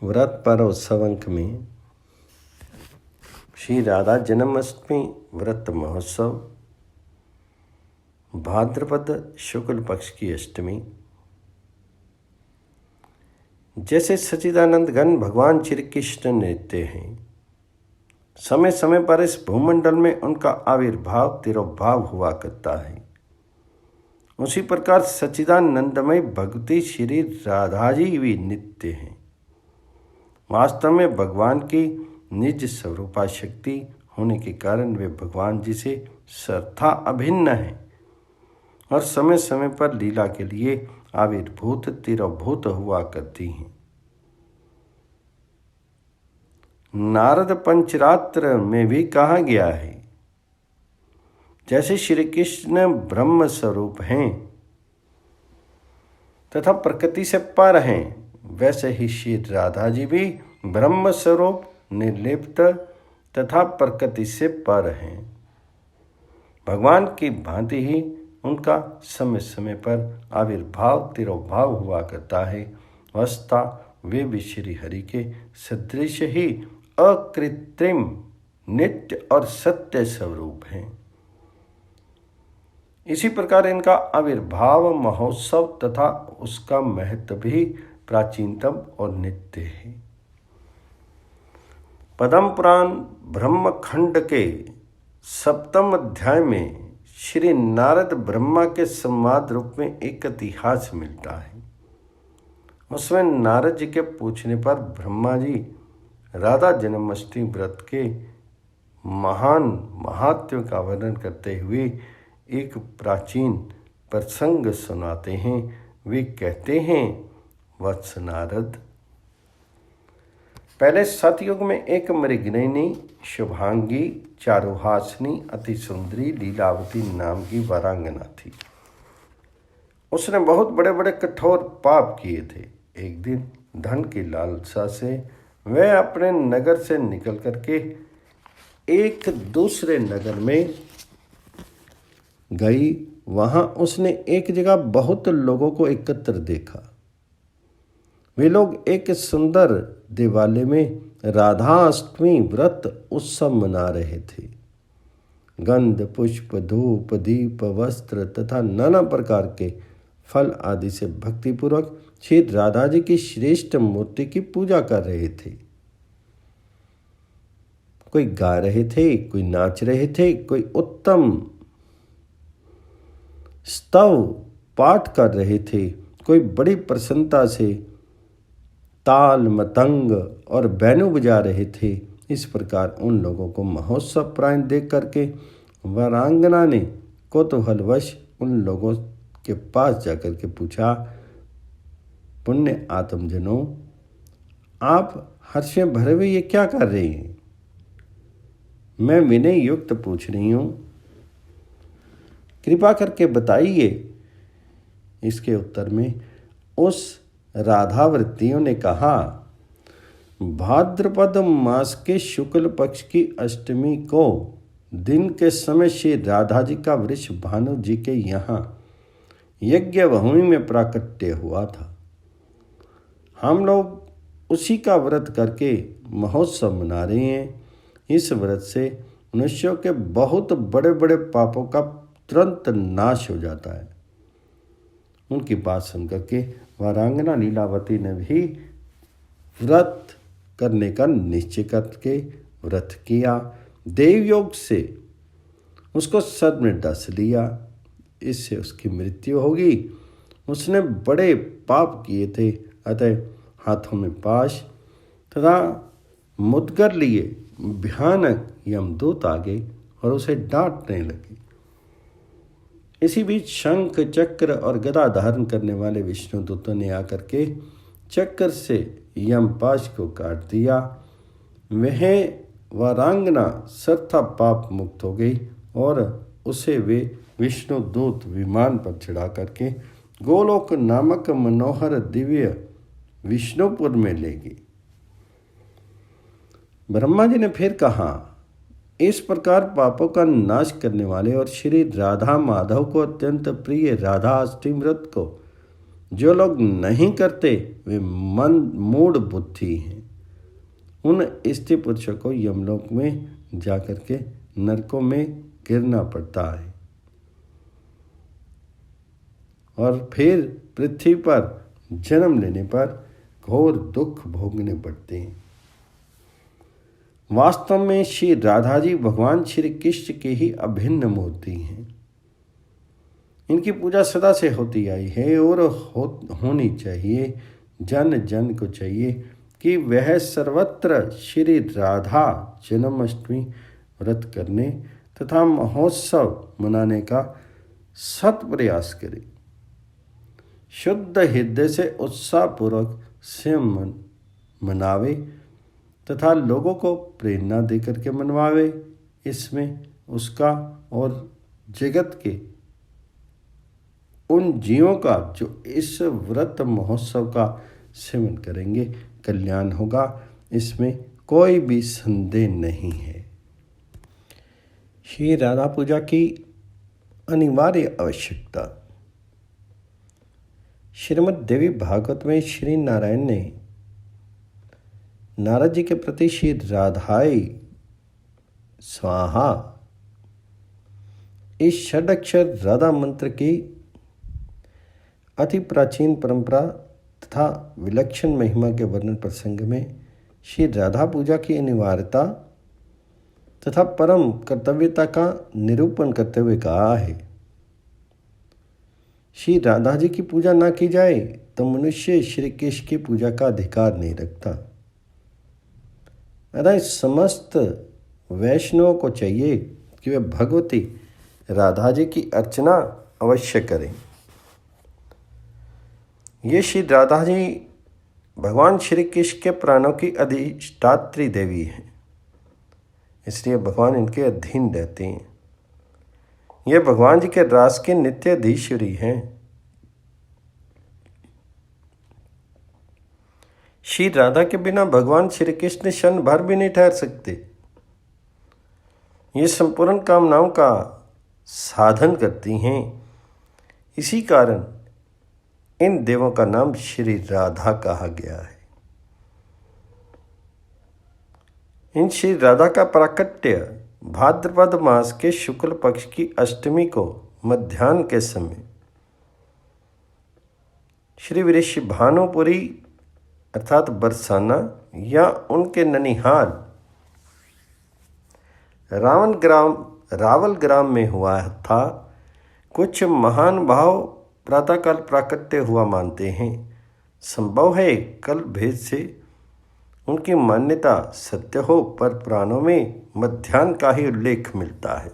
व्रत पर उत्सव अंक में श्री राधा जन्माष्टमी व्रत महोत्सव भाद्रपद शुक्ल पक्ष की अष्टमी। जैसे सच्चिदानंद घन भगवान श्री कृष्ण नृत्य हैं, समय समय पर इस भूमंडल में उनका आविर्भाव तिरोभाव हुआ करता है, उसी प्रकार सच्चिदानंदमय भगवती श्री राधा जी भी नित्य हैं। वास्तव में भगवान की निज स्वरूपा शक्ति होने के कारण वे भगवान जी से सर्वथा अभिन्न हैं और समय समय पर लीला के लिए आविर्भूत तिरोभूत हुआ करती हैं। नारद पंचरात्र में भी कहा गया है, जैसे श्री कृष्ण ब्रह्म स्वरूप हैं तथा प्रकृति से पर हैं, वैसे ही श्री राधा जी भी ब्रह्म स्वरूप निर्लिप्त तथा प्रकृति से पर हैं। भगवान की भांति ही उनका समय समय पर आविर्भाव तिरोभाव हुआ करता है। वस्ता वे भी श्री हरि के सदृश ही अकृत्रिम नित्य और सत्य स्वरूप हैं। इसी प्रकार इनका आविर्भाव महोत्सव तथा उसका महत्व भी प्राचीनतम और नित्य है। पद्म पुराण ब्रह्मखंड के 7वें अध्याय में श्री नारद ब्रह्मा के संवाद रूप में एक इतिहास मिलता है। उसमें नारद जी के पूछने पर ब्रह्मा जी राधा जन्माष्टमी व्रत के महान महात्म्य का वर्णन करते हुए एक प्राचीन प्रसंग सुनाते हैं। वे कहते हैं, वत्स नारद, पहले सतयुग में एक मृगनयनी शुभांगी चारुहासिनी अति सुंदरी लीलावती नाम की वरांगना थी। उसने बहुत बड़े बड़े कठोर पाप किए थे। एक दिन धन की लालसा से वह अपने नगर से निकल करके एक दूसरे नगर में गई। वहां उसने एक जगह बहुत लोगों को एकत्र देखा। वे लोग एक सुंदर देवालय में राधा अष्टमी व्रत उत्सव मना रहे थे। गंध पुष्प धूप दीप वस्त्र तथा नाना प्रकार के फल आदि से भक्तिपूर्वक श्री राधा जी की श्रेष्ठ मूर्ति की पूजा कर रहे थे। कोई गा रहे थे, कोई नाच रहे थे, कोई उत्तम स्तव पाठ कर रहे थे, कोई बड़ी प्रसन्नता से ताल मतंग और बैनू बजा रहे थे। इस प्रकार उन लोगों को महोत्सव प्राण देख करके वरांगना ने कौतूहलवश उन लोगों के पास जाकर के पूछा, पुण्य आत्मजनों, आप हर्ष में भरे हुए ये क्या कर रहे हैं? मैं विनय युक्त पूछ रही हूँ, कृपा करके बताइए। इसके उत्तर में उस राधाव्रतियों ने कहा, भाद्रपद मास के शुक्ल पक्ष की अष्टमी को दिन के समय श्री राधा जी का वृष भानु जी के यहाँ यज्ञ भूमि में प्राकट्य हुआ था। हम लोग उसी का व्रत करके महोत्सव मना रहे हैं। इस व्रत से मनुष्यों के बहुत बड़े बड़े पापों का तुरंत नाश हो जाता है। उनकी बात सुनकर के वरांगना लीलावती ने भी व्रत करने का निश्चय करके व्रत किया। देवयोग से उसको सद में डस लिया, इससे उसकी मृत्यु होगी। उसने बड़े पाप किए थे, अतः हाथों में पाश तथा मुद्गर लिए भयानक यमदूत आ गए और उसे डांटने लगे। इसी बीच शंख चक्र और गदा धारण करने वाले विष्णुदूतों ने आकर के चक्र से यमपाश को काट दिया। वह वरांगना सर्वथा पाप मुक्त हो गई और उसे वे विष्णुदूत विमान पर चढ़ा करके गोलोक नामक मनोहर दिव्य विष्णुपुर में ले गई। ब्रह्मा जी ने फिर कहा, इस प्रकार पापों का नाश करने वाले और श्री राधा माधव को अत्यंत प्रिय राधा अष्टमी व्रत को जो लोग नहीं करते वे मूढ़ बुद्धि हैं। उन स्त्री पुरुषों को यमलोक में जाकर के नरकों में गिरना पड़ता है और फिर पृथ्वी पर जन्म लेने पर घोर दुख भोगने पड़ते हैं। वास्तव में श्री राधा जी भगवान श्री कृष्ण के ही अभिन्न मूर्ति हैं। इनकी पूजा सदा से होती आई है और होनी चाहिए। जन जन को चाहिए कि वह सर्वत्र श्री राधा जन्माष्टमी व्रत करने तथा महोत्सव मनाने का सत प्रयास करे। शुद्ध हृदय से उत्साहपूर्वक स्वयं मनावे तथा लोगों को प्रेरणा देकर के मनवावे। इसमें उसका और जगत के उन जीवों का जो इस व्रत महोत्सव का सेवन करेंगे कल्याण होगा, इसमें कोई भी संदेह नहीं है। श्री राधा पूजा की अनिवार्य आवश्यकता। श्रीमद् देवी भागवत में श्री नारायण ने नारद जी के प्रति श्री राधाई स्वाहा इस षडक्षर राधा मंत्र की अति प्राचीन परंपरा तथा विलक्षण महिमा के वर्णन प्रसंग में श्री राधा पूजा की अनिवार्यता तथा परम कर्तव्यता का निरूपण करते हुए कहा है। श्री राधा जी की पूजा ना की जाए तो मनुष्य श्री कृष्ण की पूजा का अधिकार नहीं रखता। अतः समस्त वैष्णवों को चाहिए कि वे भगवती राधा जी की अर्चना अवश्य करें। ये श्री राधा जी भगवान श्री कृष्ण के प्राणों की अधिष्ठात्री देवी हैं, इसलिए भगवान इनके अधीन रहते हैं। ये भगवान जी के रास के नित्य अधीश्वरी हैं। श्री राधा के बिना भगवान श्री कृष्ण क्षण भर भी नहीं ठहर सकते। ये संपूर्ण कामनाओं का साधन करती हैं। इसी कारण इन देवों का नाम श्री राधा कहा गया है। इन श्री राधा का प्राकट्य भाद्रपद मास के शुक्ल पक्ष की अष्टमी को मध्याह्न के समय श्री वृषभानुपुरी अर्थात बरसाना या उनके ननिहाल रावल ग्राम में हुआ था। कुछ महान भाव प्रातःकाल प्राकट्य हुआ मानते हैं। संभव है कल भेद से उनकी मान्यता सत्य हो, पर पुराणों में मध्याह्न का ही उल्लेख मिलता है।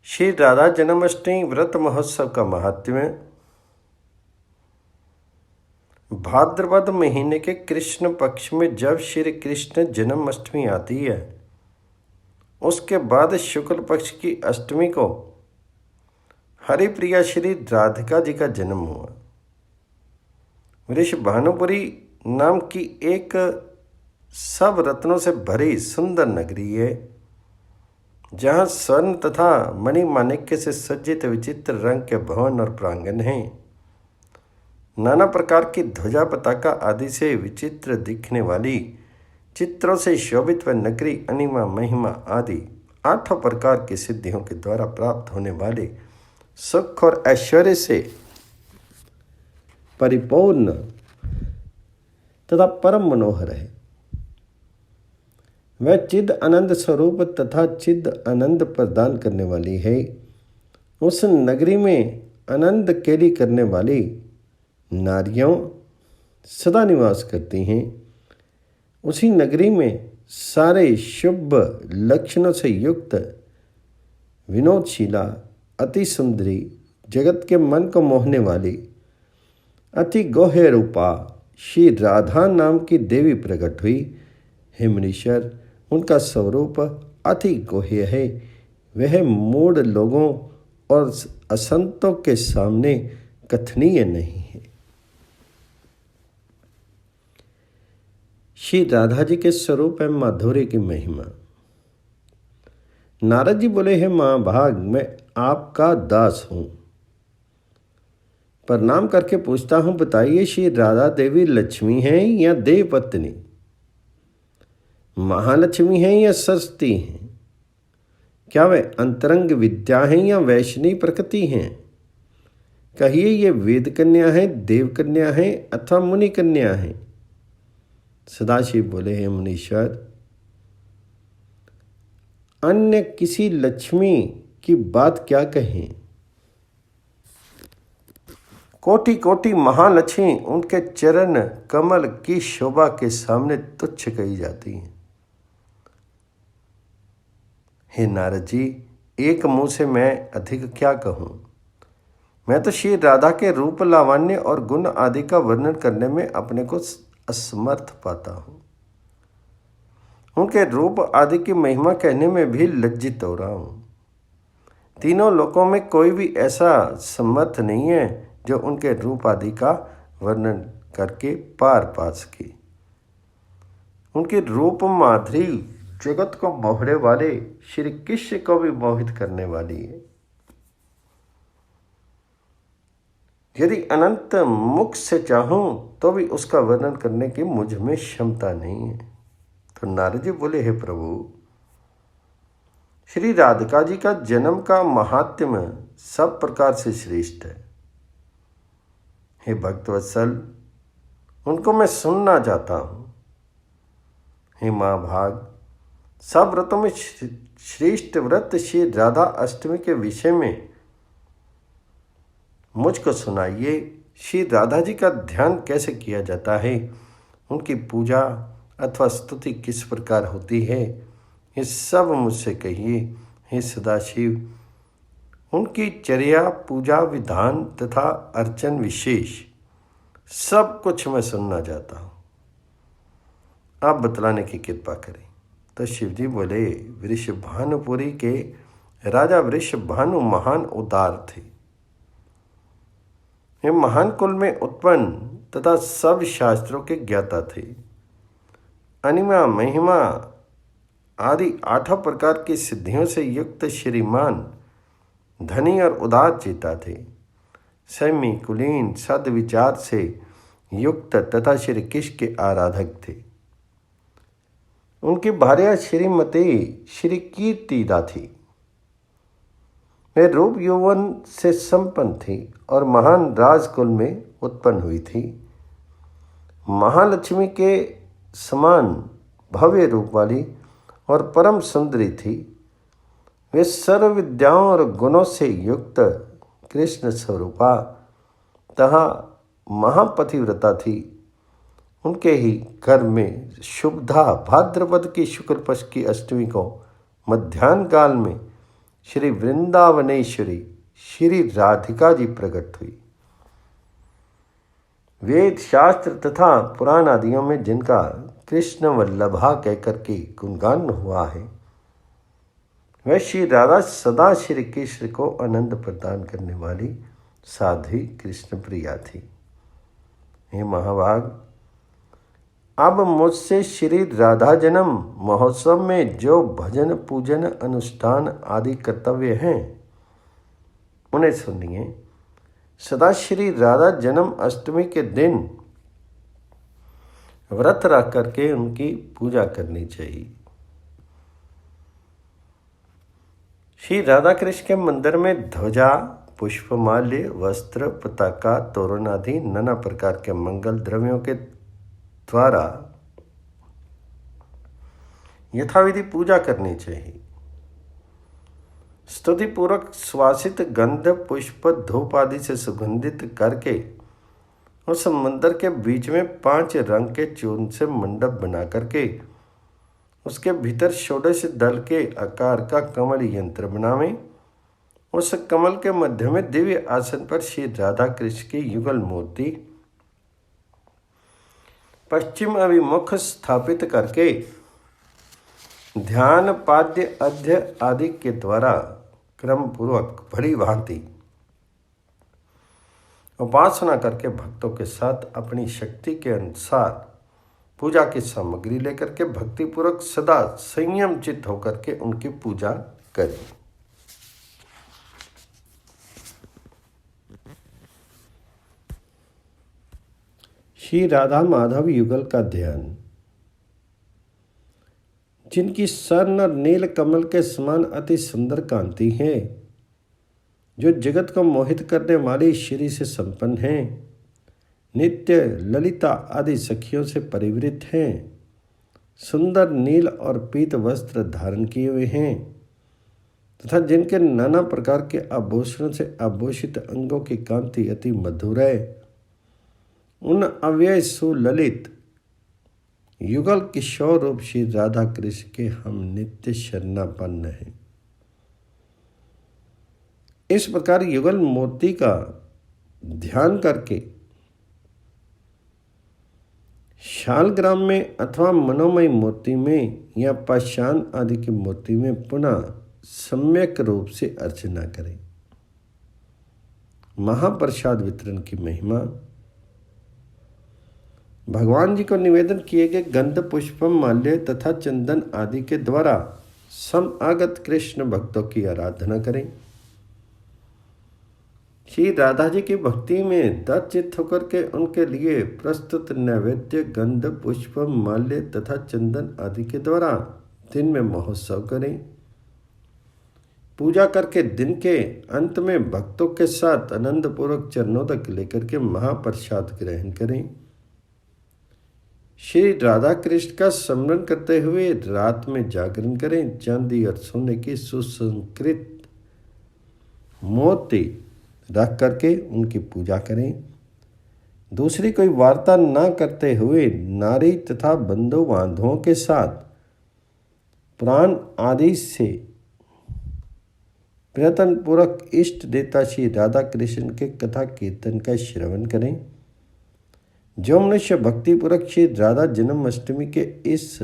श्री राधा जन्माष्टमी व्रत महोत्सव का महात्म्य। भाद्रपद महीने के कृष्ण पक्ष में जब श्री कृष्ण जन्माष्टमी आती है, उसके बाद शुक्ल पक्ष की अष्टमी को हरिप्रिया श्री राधिका जी का जन्म हुआ। वृषभानुपुरी नाम की एक सब रत्नों से भरी सुंदर नगरी है, जहाँ स्वर्ण तथा मणिमाणिक्य से सज्जित विचित्र रंग के भवन और प्रांगण हैं। नाना प्रकार की ध्वजा पताका आदि से विचित्र दिखने वाली चित्रों से शोभित व नगरी अनिमा महिमा आदि 8 प्रकार की सिद्धियों के द्वारा प्राप्त होने वाले सुख और ऐश्वर्य से परिपूर्ण तथा परम मनोहर है। वह चिद आनंद स्वरूप तथा चिद आनंद प्रदान करने वाली है। उस नगरी में आनंद केली करने वाली नारियों सदा निवास करती हैं। उसी नगरी में सारे शुभ लक्षणों से युक्त विनोदशीला अति सुंदरी जगत के मन को मोहने वाली अति गोह्य रूपा श्री राधा नाम की देवी प्रकट हुई। हे मुनीश्वर, उनका स्वरूप अति गोह्य है। वह मूढ़ लोगों और असंतों के सामने कथनीय नहीं है। श्री राधा जी के स्वरूप एवं माधुर्य की महिमा। नारद जी बोले, हे महाभाग, मैं आपका दास हूँ। प्रणाम करके पूछता हूँ, बताइए श्री राधा देवी लक्ष्मी हैं या देव पत्नी, महालक्ष्मी हैं या सरस्वती हैं? क्या वे अंतरंग विद्या हैं या वैष्णवी प्रकृति हैं? कहिए ये वेद कन्या है, देव कन्या है अथवा मुनि कन्या है? सदाशिव बोले, हे मुनीश्वर, अन्य किसी लक्ष्मी की बात क्या कहें? कोटि कोटि महालक्ष्मी उनके चरण कमल की शोभा के सामने तुच्छ कही जाती हैं। हे नारद जी, एक मुंह से मैं अधिक क्या कहूँ? मैं तो श्री राधा के रूप, लावण्य और गुण आदि का वर्णन करने में अपने को असमर्थ पाता हूँ। उनके रूप आदि की महिमा कहने में भी लज्जित हो रहा हूँ। तीनों लोकों में कोई भी ऐसा समर्थ नहीं है जो उनके रूप आदि का वर्णन करके पार पा सके। उनकी रूप माधुरी जगत को मोहने वाले श्री कृष्ण को भी मोहित करने वाली है। यदि अनंत मुख से चाहूं तो भी उसका वर्णन करने की मुझ में क्षमता नहीं है। तो नारद जी बोले, हे प्रभु, श्री राधिका जी का जन्म का महात्म्य सब प्रकार से श्रेष्ठ है। हे भक्तवत्सल, उनको मैं सुनना चाहता हूँ। हे महाभाग, सब व्रतों में श्रेष्ठ व्रत श्री राधा अष्टमी के विषय में मुझको सुनाइए। श्री राधा जी का ध्यान कैसे किया जाता है, उनकी पूजा अथवा स्तुति किस प्रकार होती है, ये सब मुझसे कहिए। हे सदाशिव, उनकी चर्या, पूजा विधान तथा अर्चन विशेष सब कुछ मैं सुनना चाहता हूँ। आप बतलाने की कृपा करें। तो शिवजी बोले, वृषभानुपुरी के राजा वृषभानु महान उदार थे। वे महान कुल में उत्पन्न तथा सब शास्त्रों के ज्ञाता थे। अनिमा, महिमा आदि 8 प्रकार की सिद्धियों से युक्त श्रीमान धनी और उदार चेता थे। संयमी, कुलीन, सद्विचार से युक्त तथा श्री कृष्ण के आराधक थे। उनकी भार्या श्रीमती श्री कीर्तिदा थी। वे रूप यौवन से संपन्न थी और महान राजकुल में उत्पन्न हुई थी। महालक्ष्मी के समान भव्य रूप वाली और परम सुंदरी थी। वे सर्व विद्याओं और गुणों से युक्त कृष्ण स्वरूपा तथा महापतिव्रता थी। उनके ही घर में शुभधा भाद्रपद की शुक्ल पक्ष की अष्टमी को मध्याह्न काल में श्री वृंदावनेश्वरी श्री राधिका जी प्रकट हुई। वेद, शास्त्र तथा पुराण आदियों में जिनका कृष्ण वल्लभा कहकर के गुणगान हुआ है, वह श्री राधा सदा श्री कृष्ण को आनंद प्रदान करने वाली साध्वी कृष्ण प्रिया थी। हे महाभाग, अब मुझसे श्री राधा जन्म महोत्सव में जो भजन, पूजन, अनुष्ठान आदि कर्तव्य हैं उन्हें सुनिए। सदा श्री राधा जन्म अष्टमी के दिन व्रत रख करके उनकी पूजा करनी चाहिए। श्री राधा कृष्ण के मंदिर में ध्वजा, पुष्पमाल्य, वस्त्र, पताका, तोरण आदि नाना प्रकार के मंगल द्रव्यों के द्वारा यथाविधि पूजा करनी चाहिए। स्तुति पूर्वक सुवासित गंध, पुष्प, धूप आदि से सुगंधित करके उस मंदिर के बीच में 5 रंग के चूर्ण से मंडप बना करके उसके भीतर षोडश दल के आकार का कमल यंत्र बनावें। उस कमल के मध्य में दिव्य आसन पर श्री राधा कृष्ण की युगल मूर्ति पश्चिम अभिमुख स्थापित करके ध्यान, पाद्य, अध्य आदि के द्वारा क्रम पूर्वक भली भांति उपासना करके भक्तों के साथ अपनी शक्ति के अनुसार पूजा की सामग्री लेकर के भक्तिपूर्वक सदा संयम चित्त होकर के उनकी पूजा करें। श्री राधा माधव युगल का ध्यान। जिनकी स्वर्ण और नील कमल के समान अति सुंदर कांति है, जो जगत को मोहित करने वाली श्री से संपन्न हैं, नित्य ललिता आदि सखियों से परिवृत हैं, सुंदर नील और पीत वस्त्र धारण किए हुए हैं तथा जिनके नाना प्रकार के आभूषणों से आभूषित अंगों की कांति अति मधुर है, उन अव्यय सुललित युगल किशोर रूप श्री राधा कृष्ण के हम नित्य शरणापन्न हैं। इस प्रकार युगल मूर्ति का ध्यान करके शालग्राम में अथवा मनोमय मूर्ति में या पाषाण आदि की मूर्ति में पुनः सम्यक रूप से अर्चना करें। महाप्रसाद वितरण की महिमा। भगवान जी को निवेदन किए गए गंध पुष्पम माल्य तथा चंदन आदि के द्वारा समागत कृष्ण भक्तों की आराधना करें। श्री राधा जी की भक्ति में दत्तचित्त होकर के उनके लिए प्रस्तुत नैवेद्य गंध पुष्पम माल्य तथा चंदन आदि के द्वारा दिन में महोत्सव करें। पूजा करके दिन के अंत में भक्तों के साथ आनंद पूर्वक चरणों तक लेकर के महाप्रसाद ग्रहण करें। श्री राधा कृष्ण का स्मरण करते हुए रात में जागरण करें। चांदी और सोने की सुसंस्कृत मोती रख करके उनकी पूजा करें। दूसरी कोई वार्ता न करते हुए नारी तथा बंधु बांधवों के साथ पुराण आदि से प्रयत्न पूर्वक इष्ट देवता श्री राधा कृष्ण के कथा कीर्तन का श्रवण करें। जो मनुष्य भक्तिपूर्वक श्री राधा जन्माष्टमी के इस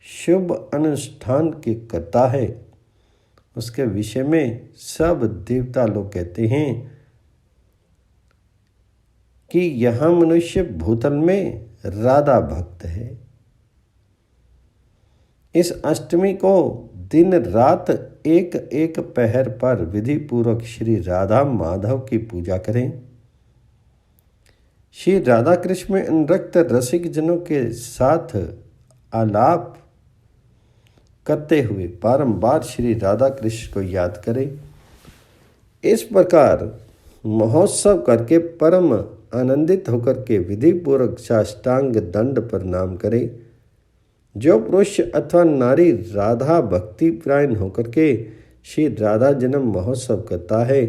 शुभ अनुष्ठान के करता है, उसके विषय में सब देवता लोग कहते हैं कि यह मनुष्य भूतल में राधा भक्त है। इस अष्टमी को दिन रात एक एक पहर पर विधि पूर्वक श्री राधा माधव की पूजा करें। श्री राधा कृष्ण में अनुरक्त रसिक जनों के साथ आलाप करते हुए बारंबार श्री राधा कृष्ण को याद करें। इस प्रकार महोत्सव करके परम आनंदित होकर के विधि पूर्वक साष्टांग दंड प्रणाम करें। जो पुरुष अथवा नारी राधा भक्ति प्रायण होकर के श्री राधा जन्म महोत्सव करता है,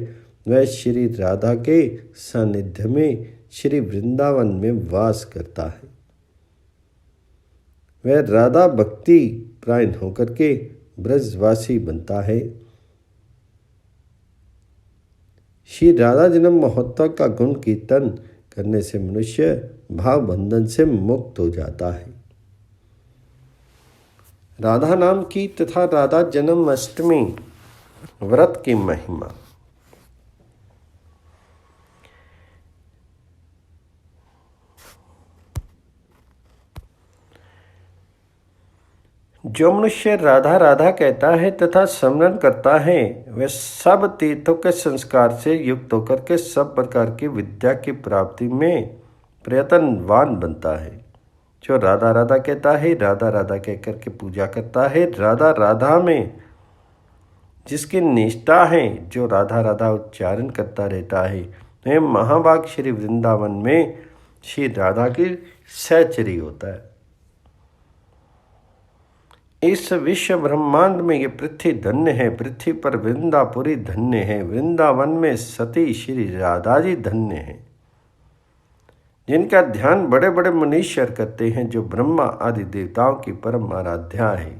वह श्री राधा के सानिध्य में श्री वृंदावन में वास करता है। वह राधा भक्ति प्रायण होकर के ब्रजवासी बनता है। श्री राधा जन्म महोत्सव का गुण कीर्तन करने से मनुष्य भाव बंधन से मुक्त हो जाता है। राधा नाम की तथा राधा जन्माष्टमी व्रत की महिमा। जो मनुष्य राधा राधा कहता है तथा स्मरण करता है, वह सब तीर्थों के संस्कार से युक्त होकर के सब प्रकार की विद्या की प्राप्ति में प्रयत्नवान बनता है। जो राधा राधा कहता है, राधा राधा कह करके पूजा करता है, राधा राधा में जिसकी निष्ठा है, जो राधा राधा उच्चारण करता रहता है, वह महाभाग श्री वृंदावन में श्री राधा की सहचरी होता है। इस विश्व ब्रह्मांड में ये पृथ्वी धन्य है, पृथ्वी पर वृंदापुरी धन्य है, वृंदावन में सती श्री राधा जी धन्य है। जिनका ध्यान बड़े बड़े मुनीश्वर करते हैं, जो ब्रह्मा आदि देवताओं की परम आराध्या है।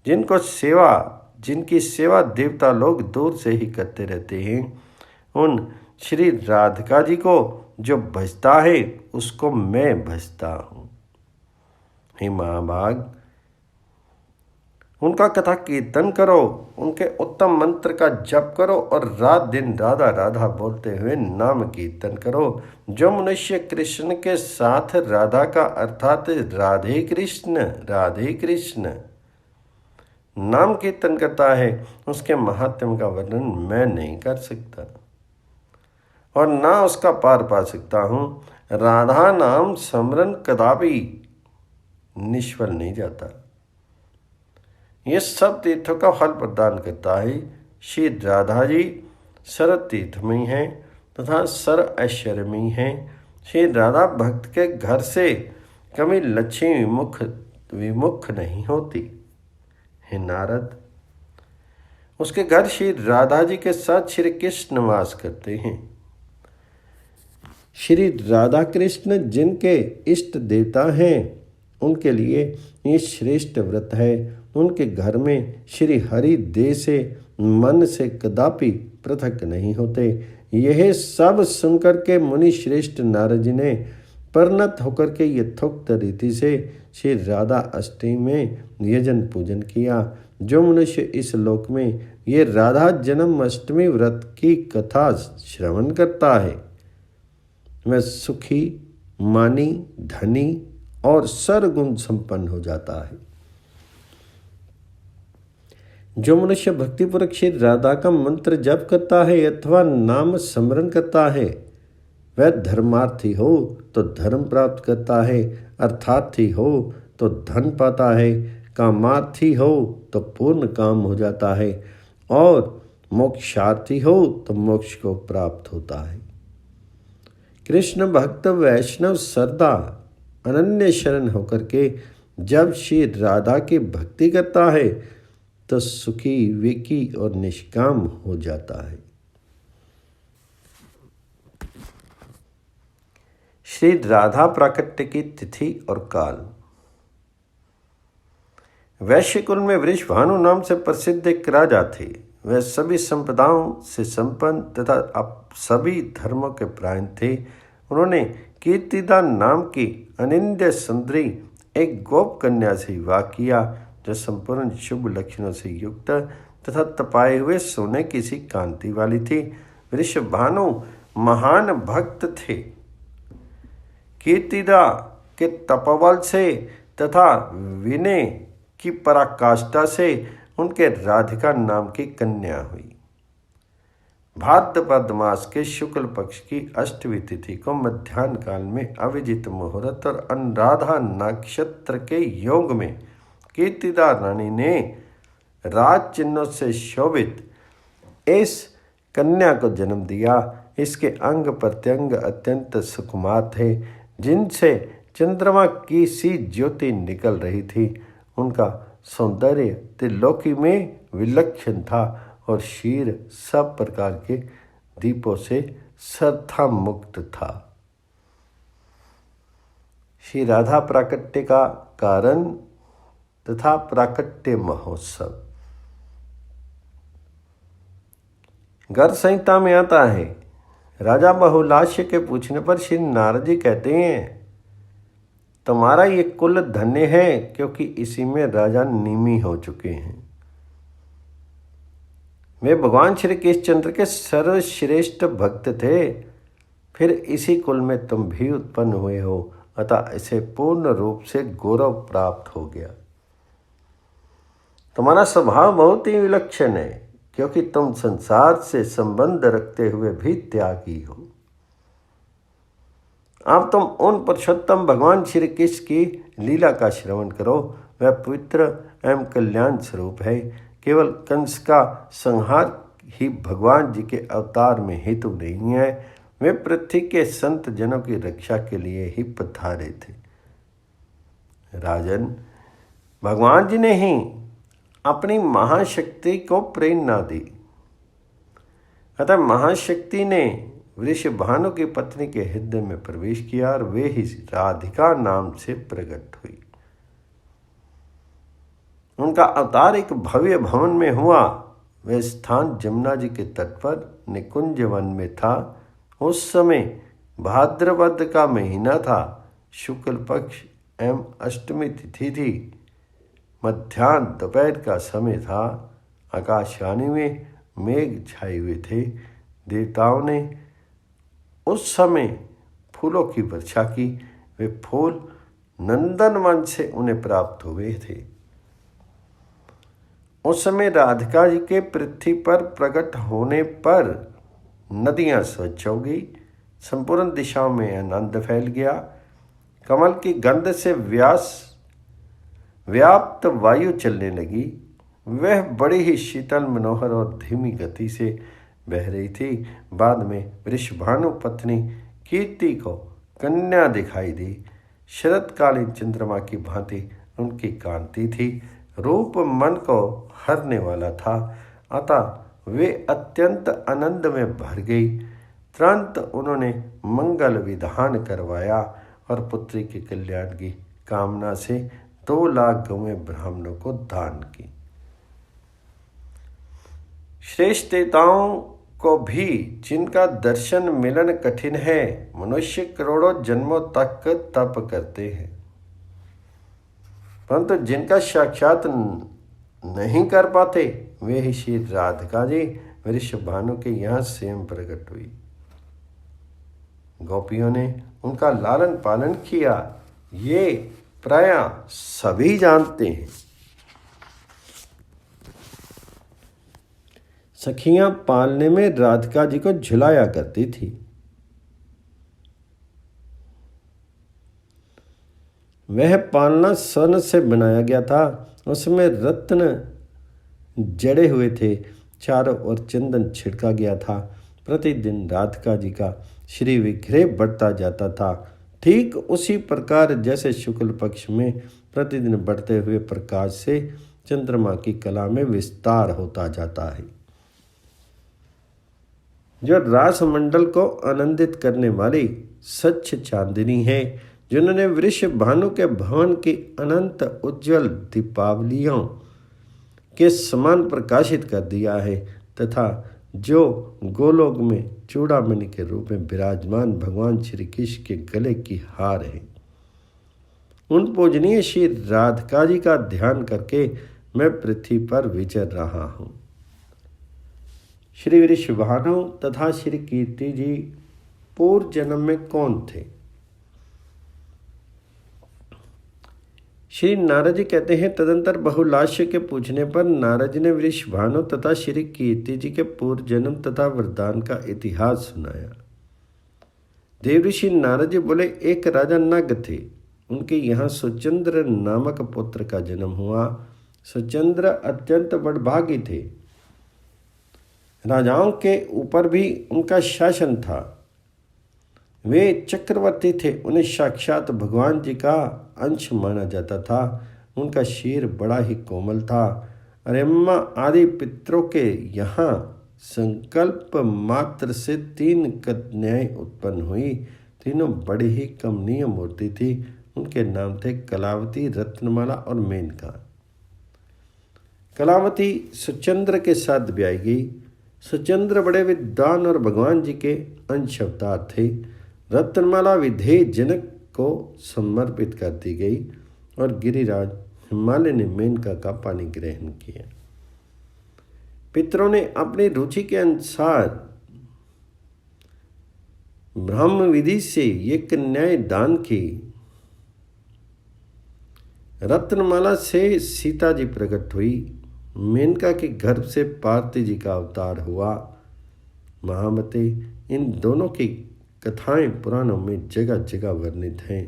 जिनकी सेवा देवता लोग दूर से ही करते रहते हैं, उन श्री राधिका जी को जो भजता है, उसको मैं भजता हूँ। हे महाभाग, उनका कथा कीर्तन करो, उनके उत्तम मंत्र का जप करो और रात दिन राधा राधा बोलते हुए नाम कीर्तन करो। जो मनुष्य कृष्ण के साथ राधा का अर्थात राधे कृष्ण नाम कीर्तन करता है, उसके महात्म्य का वर्णन मैं नहीं कर सकता। और ना उसका पार पा सकता हूँ। राधा नाम स्मरण कदापि निष्फल नहीं जाता। ये सब तीर्थों का फल प्रदान करता है। श्री राधा जी सर तीर्थमयी हैं तथा सर ऐश्वर्यमयी हैं। श्री राधा भक्त के घर से कभी लक्ष्मी विमुख नहीं होती। हे नारद, उसके घर श्री राधा जी के साथ श्री कृष्ण वास करते हैं। श्री राधा कृष्ण जिनके इष्ट देवता हैं, उनके लिए ये श्रेष्ठ व्रत है। उनके घर में श्री हरि देह से मन से कदापि पृथक नहीं होते। यह सब सुनकर के मुनि श्रेष्ठ नारद जी ने परिणत होकर के यथोक्त रीति से श्री राधा अष्टमी में यजन पूजन किया। जो मनुष्य इस लोक में ये राधा जन्म अष्टमी व्रत की कथा श्रवण करता है, वह सुखी, मानी, धनी और सर्वगुण संपन्न हो जाता है। जो मनुष्य भक्तिपूर्वक श्री राधा का मंत्र जप करता है अथवा नाम स्मरण करता है, वह धर्मार्थी हो तो धर्म प्राप्त करता है, अर्थार्थी हो तो धन पाता है, कामार्थी हो तो पूर्ण काम हो जाता है और मोक्षार्थी हो तो मोक्ष को प्राप्त होता है। कृष्ण भक्त वैष्णव श्रद्धा अनन्य शरण होकर के जब श्री राधा की भक्ति करता है तो सुखी, विकी और निष्काम हो जाता है। श्री राधा प्राकट्य की तिथि और काल। वैश्य कुल में वृषभानु नाम से प्रसिद्ध एक राजा थे। वह सभी संपदाओं से संपन्न तथा सभी धर्मों के परायण थे। उन्होंने कीर्तिदा नाम की अनिंद्य सुंदरी एक गोप कन्या से विवाह किया, जो संपूर्ण शुभ लक्षणों से युक्त तथा तपाए हुए सोने की सी कांति वाली थी। वृषभानु महान भक्त थे। कीर्तिदा के तपबल से तथा विनय की पराकाष्ठा से उनके राधिका नाम की कन्या हुई। भाद्रपद मास के शुक्ल पक्ष की अष्टमी तिथि को मध्याह्न काल में अभिजित मुहूर्त और अनुराधा नक्षत्र के योग में कीर्तिदा रानी ने राज चिन्हों से शोभित इस कन्या को जन्म दिया। इसके अंग प्रत्यंग अत्यंत सुकुमार थे, जिनसे चंद्रमा की सी ज्योति निकल रही थी। उनका सौंदर्य त्रिलोकी में विलक्षण था और शीर सब प्रकार के दीपों से सर्था मुक्त था। श्री राधा प्राकट्य का कारण तथा प्राकट्य महोत्सव। गर्ग संहिता में आता है, राजा बहुलास्य के पूछने पर श्री नारद जी कहते हैं, तुम्हारा ये कुल धन्य है, क्योंकि इसी में राजा निमी हो चुके हैं। वे भगवान श्री कृष्णचंद्र के सर्वश्रेष्ठ भक्त थे। फिर इसी कुल में तुम भी उत्पन्न हुए हो, अतः इसे पूर्ण रूप से गौरव प्राप्त हो गया। तुम्हारा स्वभाव बहुत ही विलक्षण है, क्योंकि तुम संसार से संबंध रखते हुए भी त्यागी हो। अब तुम उन पुरुषोत्तम भगवान श्री कृष्ण की लीला का श्रवण करो। वह पवित्र एवं कल्याण स्वरूप है। केवल कंस का संहार ही भगवान जी के अवतार में हेतु नहीं है। वे पृथ्वी के संत जनों की रक्षा के लिए ही पधारे थे। राजन, भगवान जी ने ही अपनी महाशक्ति को प्रेरणा दी। अतः महाशक्ति ने वृषभानु की पत्नी के हृदय में प्रवेश किया और वे ही राधिका नाम से प्रकट हुई। उनका अवतार एक भव्य भवन में हुआ। वह स्थान जमुना जी के तट पर निकुंज वन में था। उस समय भाद्रपद का महीना था। शुक्ल पक्ष एवं अष्टमी तिथि थी। मध्याह्न दोपहर का समय था। आकाशवाणी में मेघ छाए हुए थे। देवताओं ने उस समय फूलों की वर्षा की। वे फूल नंदनवन से उन्हें प्राप्त हुए थे। उस समय राधिका जी के पृथ्वी पर प्रकट होने पर नदियां स्वच्छ हो गई, संपूर्ण दिशाओं में आनंद फैल गया। कमल की गंध से व्याप्त वायु चलने लगी। वह बड़ी ही शीतल, मनोहर और धीमी गति से बह रही थी। बाद में वृषभानु पत्नी कीर्ति को कन्या दिखाई दी। शरतकालीन चंद्रमा की भांति उनकी कांति थी। रूप मन को हरने वाला था, अतः वे अत्यंत आनंद में भर गई। तुरंत उन्होंने मंगल विधान करवाया और पुत्री के कल्याण की कामना से 2 लाख गौएं ब्राह्मणों को दान की। श्रेष्ठ देवताओं को भी जिनका दर्शन मिलन कठिन है, मनुष्य करोड़ों जन्मों तक तप करते हैं, परंतु जिनका साक्षात नहीं कर पाते, वे ही श्री राधिका जी वृषभानु के यहाँ स्वयं प्रकट हुई। गोपियों ने उनका लालन पालन किया, ये प्राय सभी जानते हैं। सखियां पालने में राधिका जी को झुलाया करती थी। वह पालना स्वर्ण से बनाया गया था, उसमें रत्न जड़े हुए थे, चारों ओर चंदन छिड़का गया था। प्रतिदिन राधिका जी का श्री विग्रह बढ़ता जाता था, ठीक उसी प्रकार जैसे शुक्ल पक्ष में प्रतिदिन बढ़ते हुए प्रकाश से चंद्रमा की कला में विस्तार होता जाता है। जो रास मंडल को आनंदित करने वाली सच्च चांदनी है, जिन्होंने वृषभानु के भवन की अनंत उज्जवल दीपावलियों के समान प्रकाशित कर दिया है, तथा जो गोलोक में चूड़ामणि के रूप में विराजमान भगवान श्री कृष्ण के गले की हार है। उन पूजनीय श्री राधिका जी का ध्यान करके मैं पृथ्वी पर विचर रहा हूँ। श्री वृषभानु तथा श्री कीर्ति जी पूर्व जन्म में कौन थे? श्री नारद जी कहते हैं, तदंतर बहुलाश्य के पूछने पर नारद जी ने वृषभानु तथा श्री कीर्ति जी के पूर्व जन्म तथा वरदान का इतिहास सुनाया। देवऋषि नारद जी बोले, एक राजा नग थे, उनके यहाँ सुचंद्र नामक पुत्र का जन्म हुआ। सुचंद्र अत्यंत बड़भागी थे, राजाओं के ऊपर भी उनका शासन था। वे चक्रवर्ती थे, उन्हें साक्षात भगवान जी का अंश माना जाता था। उनका शीर बड़ा ही कोमल था। अरेम्मा आदि पितरों के यहाँ संकल्प मात्र से 3 कन्याएं उत्पन्न हुई। तीनों बड़ी ही कमनीय मूर्ति थी। उनके नाम थे कलावती, रत्नमाला और मेनका। कलावती सुचंद्र के साथ ब्याही गई। सुचंद्र बड़े विद्वान और भगवान जी के अंश अवतार थे। रत्नमाला विधेय जनक को समर्पित कर दी गई और गिरिराज हिमालय ने मेनका का पानी ग्रहण किया। पितरों ने अपनी रुचि के अनुसार ब्रह्म विधि से ये कन्याएं दान की। रत्नमाला से सीता जी प्रकट हुई। मेनका के गर्भ से पार्वती जी का अवतार हुआ। महामते, इन दोनों की कथाएं पुराणों में जगह जगह वर्णित हैं।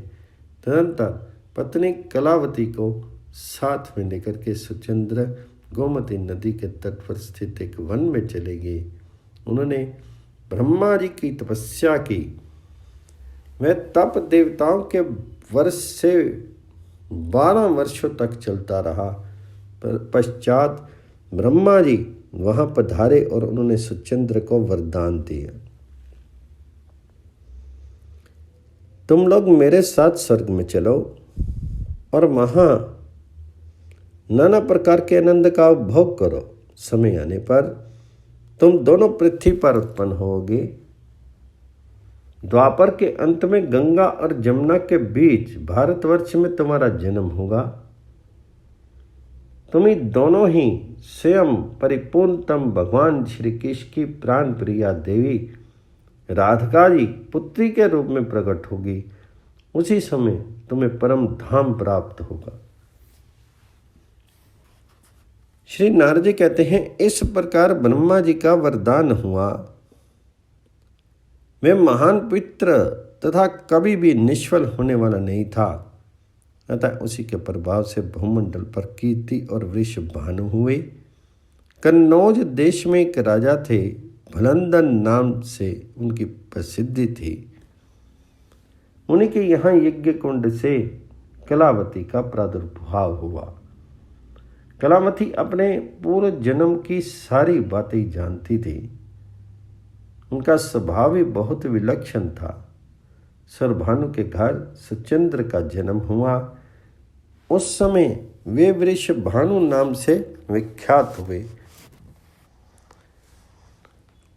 तदनंतर पत्नी कलावती को साथ में लेकर के सुचंद्र गोमती नदी के तट पर स्थित एक वन में चले गए। उन्होंने ब्रह्मा जी की तपस्या की। वह तप देवताओं के वर्ष से 12 वर्षों तक चलता रहा। पश्चात ब्रह्मा जी वहां पधारे और उन्होंने सुचंद्र को वरदान दिया, तुम लोग मेरे साथ स्वर्ग में चलो और वहां नाना प्रकार के आनंद का उपभोग करो। समय आने पर तुम दोनों पृथ्वी पर उत्पन्न होगे। द्वापर के अंत में गंगा और जमुना के बीच भारतवर्ष में तुम्हारा जन्म होगा। तुम ही दोनों ही स्वयं परिपूर्णतम भगवान श्री कृष्ण की प्राण प्रिया देवी राधिका जी पुत्री के रूप में प्रकट होगी। उसी समय तुम्हें परम धाम प्राप्त होगा। श्री नारद जी कहते हैं, इस प्रकार ब्रह्मा जी का वरदान हुआ। वे महान पित्र तथा कभी भी निष्फल होने वाला नहीं था। अतः उसी के प्रभाव से भूमंडल पर कीर्ति और वृषभानु हुए। कन्नौज देश में एक राजा थे, भलंदन नाम से उनकी प्रसिद्धि थी। उन्हीं के यहाँ यज्ञ कुंड से कलावती का प्रादुर्भाव हुआ। कलावती अपने पूर्व जन्म की सारी बातें जानती थी। उनका स्वभाव भी बहुत विलक्षण था। सरभानु के घर सचंद्र का जन्म हुआ। उस समय वे वृषभानु नाम से विख्यात हुए।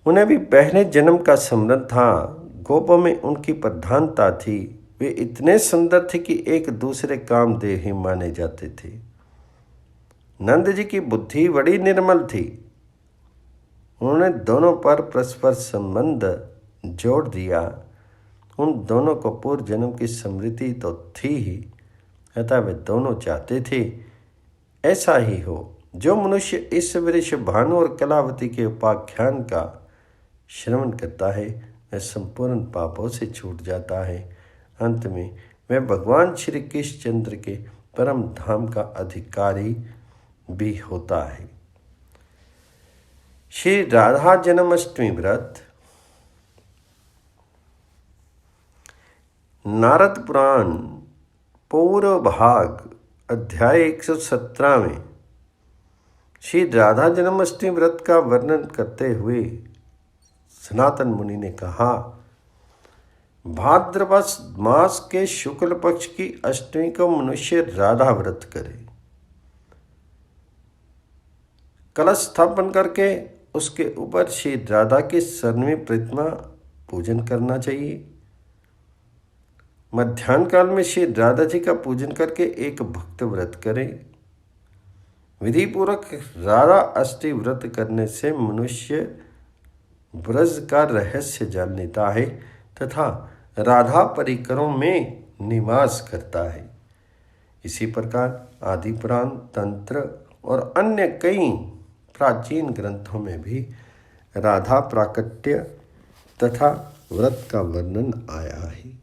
उन्हें भी पहले जन्म का स्मरण था। गोपों में उनकी प्रधानता थी। वे इतने सुंदर थे कि एक दूसरे कामदेव माने जाते थे। नंद जी की बुद्धि बड़ी निर्मल थी। उन्होंने दोनों पर परस्पर संबंध जोड़ दिया। उन दोनों को पूर्व जन्म की स्मृति तो थी ही, अतः वे दोनों चाहते थे ऐसा ही हो। जो मनुष्य इस वृषभानु और कलावती के उपाख्यान का श्रवण करता है वह संपूर्ण पापों से छूट जाता है। अंत में वह भगवान श्री कृष्णचंद्र के परम धाम का अधिकारी भी होता है। श्री राधा जन्माष्टमी व्रत। नारद पुराण पूर्व भाग अध्याय 117 में श्री राधा जन्माष्टमी व्रत का वर्णन करते हुए सनातन मुनि ने कहा, भाद्रपद मास के शुक्ल पक्ष की अष्टमी को मनुष्य राधा व्रत करे। कलश स्थापन करके उसके ऊपर श्री राधा की स्वर्णिम प्रतिमा पूजन करना चाहिए। मध्याह्न काल में श्री राधा जी का पूजन करके एक भक्त व्रत करे। विधि पूर्वक राधा अष्टमी व्रत करने से मनुष्य ब्रज का रहस्य जान लेता है तथा राधा परिकरों में निवास करता है। इसी प्रकार आदि पुराण, तंत्र और अन्य कई प्राचीन ग्रंथों में भी राधा प्राकट्य तथा व्रत का वर्णन आया है।